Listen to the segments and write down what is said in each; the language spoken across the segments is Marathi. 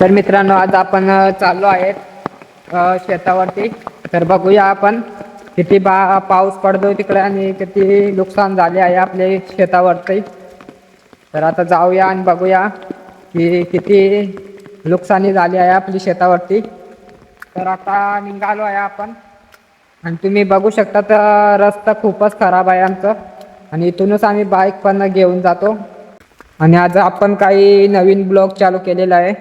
तर मित्रांनो आज आपण चाललो आहेत शेतावरती। तर बघूया आपण किती पाऊस पडतोय तिकडे आणि किती नुकसान झाले आहे आपल्या शेतावरती। तर आता जाऊया आणि बघूया की किती नुकसानी झाली आहे आपली शेतावरती। तर आता निघालो आहे आपण आणि तुम्ही बघू शकता तर रस्ता खूपच खराब आहे आमचा आणि इथूनच आम्ही बाईक पण घेऊन जातो। आणि आज आपण काही नवीन ब्लॉग चालू केलेला आहे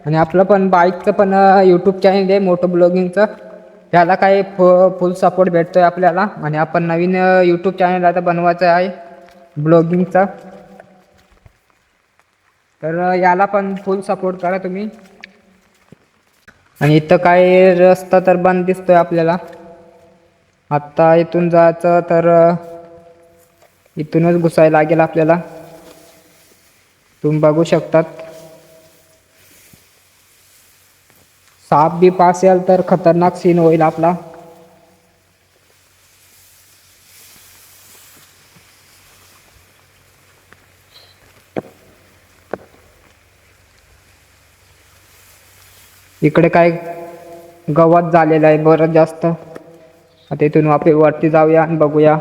आणि आपलं पण बाईकचं पण यूट्यूब चॅनल आहे मोटो ब्लॉगिंगचं। त्याला काही फुल सपोर्ट भेटतोय आपल्याला आणि आपण नवीन यूट्यूब चॅनल आता बनवायचं आहे ब्लॉगिंगचा। तर याला पण फुल सपोर्ट करा तुम्ही। आणि इथं काही रस्ता तर बंद दिसतोय आपल्याला। आता इथून जायचं तर इथूनच घुसायला लागेल आपल्याला। तुम्ही बघू शकतात साप बी पास याल तर खतरनाक सीन होईल आपला। इकडे काय गवत झालेलं आहे बरं जास्त। आता इथून वापस वरती जाऊया आणि बघूया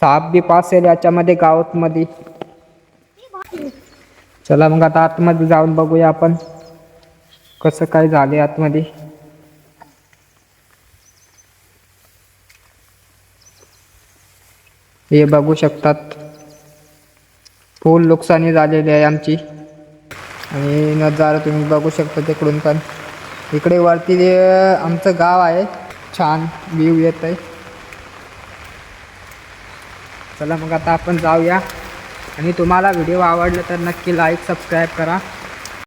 साप बी पास येईल याच्यामध्ये गावात मध्ये। चला मग आता आतमध्ये जाऊन बघूया आपण कसं काय झाले आतमध्ये। हे बघू शकतात फुल नुकसानी झालेली आहे आमची। आणि नजारा तुम्ही बघू शकता तिकडून पण। इकडे वरती आमचं गाव आहे छान व्ह्यू येत आहे। चला मग आता आपण जाऊया आणि तुम्हाला व्हिडिओ आवडला तर नक्की लाईक सबस्क्राईब करा।